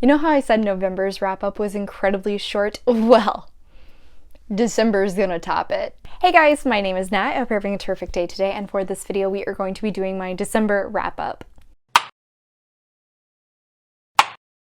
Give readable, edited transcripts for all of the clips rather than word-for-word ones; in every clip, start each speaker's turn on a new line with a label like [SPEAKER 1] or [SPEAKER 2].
[SPEAKER 1] You know how I said November's wrap-up was incredibly short? Well, December's gonna top it. Hey guys, my name is Nat. I hope you're having a terrific day today, and for this video we are going to be doing my December wrap-up.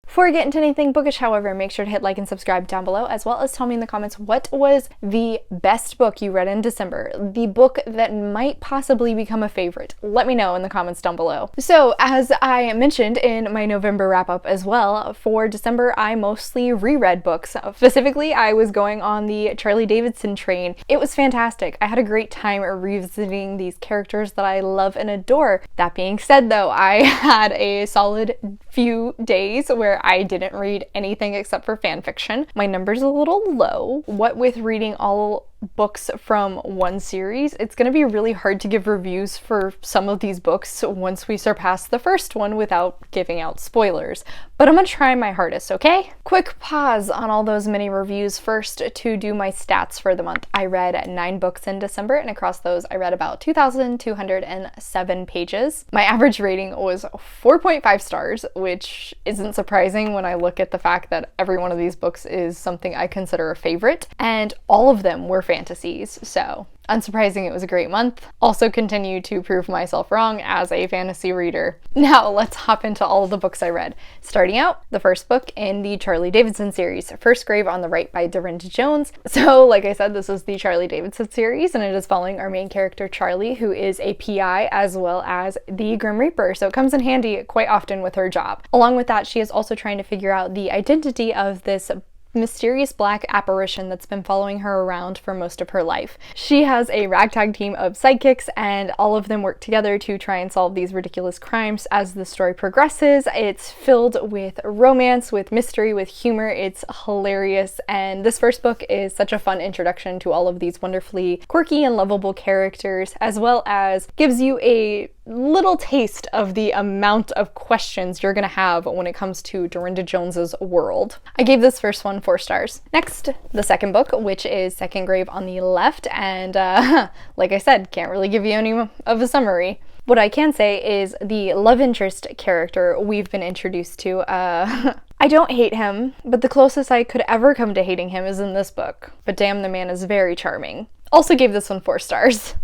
[SPEAKER 1] Before we get into anything bookish, however, make sure to hit like and subscribe down below, as well as tell me in the comments what was the best book you read in December, the book that might possibly become a favorite. Let me know in the comments down below. So, as I mentioned in my November wrap-up as well, for December I mostly reread books. Specifically, I was going on the Charlie Davidson train. It was fantastic. I had a great time revisiting these characters that I love and adore. That being said though, I had a solid few days where I didn't read anything except for fan fiction. My number's a little low. What with reading all books from one series, it's gonna be really hard to give reviews for some of these books once we surpass the first one without giving out spoilers. But I'm gonna try my hardest, okay? Quick pause on all those mini reviews first to do my stats for the month. I read 9 books in December, and across those I read about 2,207 pages. My average rating was 4.5 stars, which isn't surprising when I look at the fact that every one of these books is something I consider a favorite, and all of them were fantasies, so unsurprising it was a great month. Also continue to prove myself wrong as a fantasy reader. Now let's hop into all of the books I read. Starting out, the first book in the Charlie Davidson series, First Grave on the Right by Dorinda Jones. So like I said, this is the Charlie Davidson series and it is following our main character Charlie, who is a PI as well as the Grim Reaper, so it comes in handy quite often with her job. Along with that, she is also trying to figure out the identity of this mysterious black apparition that's been following her around for most of her life. She has a ragtag team of sidekicks and all of them work together to try and solve these ridiculous crimes as the story progresses. It's filled with romance, with mystery, with humor. It's hilarious, and this first book is such a fun introduction to all of these wonderfully quirky and lovable characters, as well as gives you a little taste of the amount of questions you're gonna have when it comes to Dorinda Jones's world. I gave this first one 4 stars. Next, the second book, which is Second Grave on the Left, and like I said, can't really give you any of a summary. What I can say is the love interest character we've been introduced to, I don't hate him, but the closest I could ever come to hating him is in this book. But damn, the man is very charming. Also gave this one 4 stars.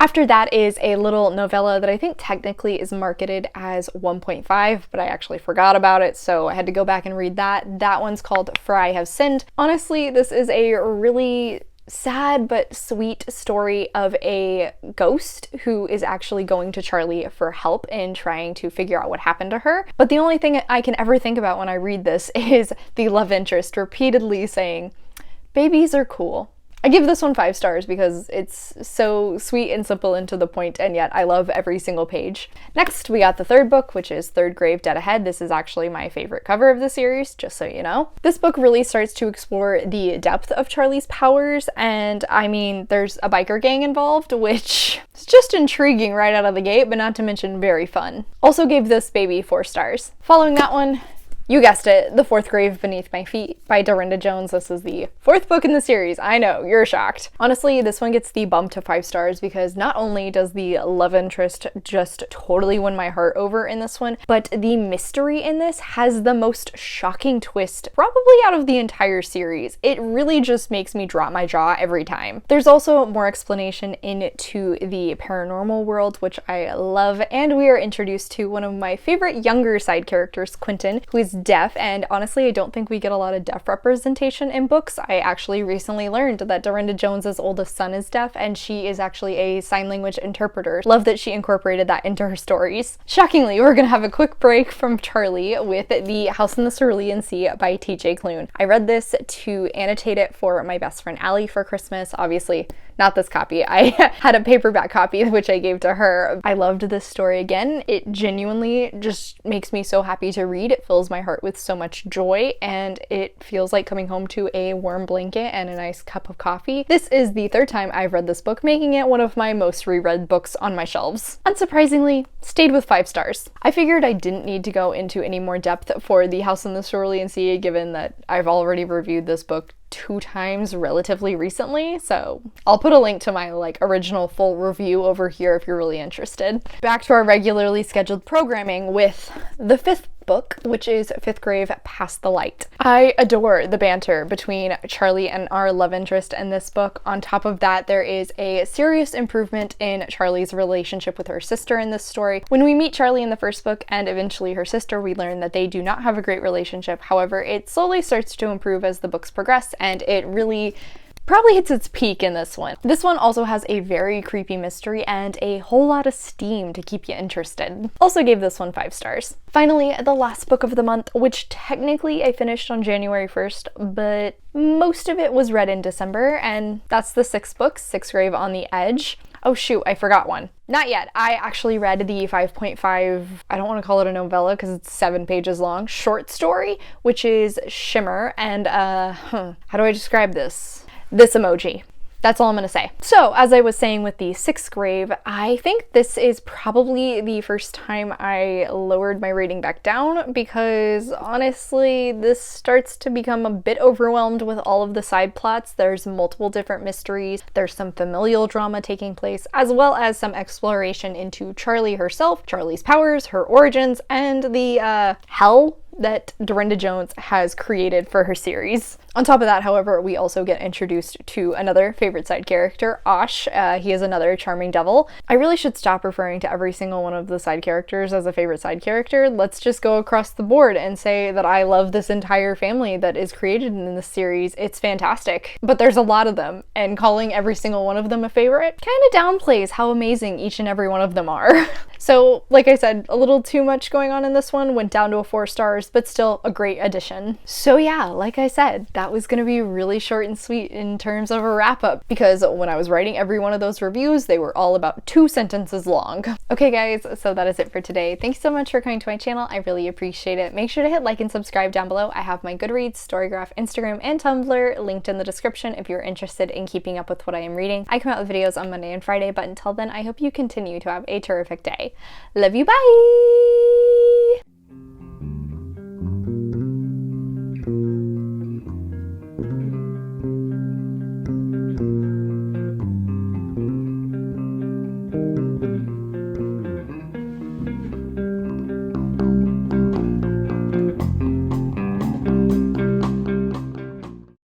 [SPEAKER 1] After that is a little novella that I think technically is marketed as 1.5, but I actually forgot about it, so I had to go back and read that. That one's called For I Have Sinned. Honestly, this is a really sad but sweet story of a ghost who is actually going to Charlie for help in trying to figure out what happened to her. But the only thing I can ever think about when I read this is the love interest repeatedly saying, "Babies are cool." I give this one 5 stars because it's so sweet and simple and to the point, and yet I love every single page. Next, we got the third book, which is Third Grave Dead Ahead. This is actually my favorite cover of the series, just so you know. This book really starts to explore the depth of Charlie's powers, and I mean, there's a biker gang involved, which is just intriguing right out of the gate, but not to mention very fun. Also gave this baby 4 stars. Following that one, you guessed it, The Fourth Grave Beneath My Feet by Dorinda Jones. This is the 4th book in the series. I know, you're shocked. Honestly, this one gets the bump to 5 stars because not only does the love interest just totally win my heart over in this one, but the mystery in this has the most shocking twist probably out of the entire series. It really just makes me drop my jaw every time. There's also more explanation into the paranormal world, which I love, and we are introduced to one of my favorite younger side characters, Quentin, who is deaf, and honestly I don't think we get a lot of deaf representation in books. I actually recently learned that Dorinda Jones's oldest son is deaf and she is actually a sign language interpreter. Love that she incorporated that into her stories. Shockingly, we're gonna have a quick break from Charlie with The House in the Cerulean Sea by T.J. Klune. I read this to annotate it for my best friend Allie for Christmas. Obviously not this copy. I had a paperback copy which I gave to her. I loved this story again. It genuinely just makes me so happy to read. It fills my heart with so much joy, and it feels like coming home to a warm blanket and a nice cup of coffee. This is the 3rd time I've read this book, making it one of my most reread books on my shelves. Unsurprisingly, stayed with 5 stars. I figured I didn't need to go into any more depth for The House in the Cerulean Sea, given that I've already reviewed this book 2 times relatively recently, so I'll put a link to my original full review over here if you're really interested. Back to our regularly scheduled programming with the 5th book, which is Fifth Grave Past the Light. I adore the banter between Charlie and our love interest in this book. On top of that, there is a serious improvement in Charlie's relationship with her sister in this story. When we meet Charlie in the first book and eventually her sister, we learn that they do not have a great relationship. However, it slowly starts to improve as the books progress, and it really probably hits its peak in this one. This one also has a very creepy mystery and a whole lot of steam to keep you interested. Also gave this one 5 stars. Finally, the last book of the month, which technically I finished on January 1st, but most of it was read in December, and that's the 6th book, Sixth Grave on the Edge. Oh shoot, I forgot one. Not yet. I actually read the 5.5, I don't want to call it a novella because it's 7 pages long, short story, which is Shimmer, and how do I describe this? This emoji. That's all I'm gonna say. So, as I was saying with the Sixth Grave, I think this is probably the first time I lowered my rating back down because honestly, this starts to become a bit overwhelmed with all of the side plots. There's multiple different mysteries, there's some familial drama taking place, as well as some exploration into Charlie herself, Charlie's powers, her origins, and the hell that Dorinda Jones has created for her series. On top of that, however, we also get introduced to another favorite side character, 𝗖cie. He is another charming devil. I really should stop referring to every single one of the side characters as a favorite side character. Let's just go across the board and say that I love this entire family that is created in this series. It's fantastic. But there's a lot of them, and calling every single one of them a favorite kind of downplays how amazing each and every one of them are. So, like I said, a little too much going on in this one, went down to a 4 stars, but still a great addition. So yeah, like I said, that was gonna be really short and sweet in terms of a wrap-up, because when I was writing every one of those reviews, they were all about 2 sentences long. Okay guys, so that is it for today. Thanks so much for coming to my channel, I really appreciate it. Make sure to hit like and subscribe down below. I have my Goodreads, Storygraph, Instagram, and Tumblr linked in the description if you're interested in keeping up with what I am reading. I come out with videos on Monday and Friday, but until then, I hope you continue to have a terrific day. Love you, bye!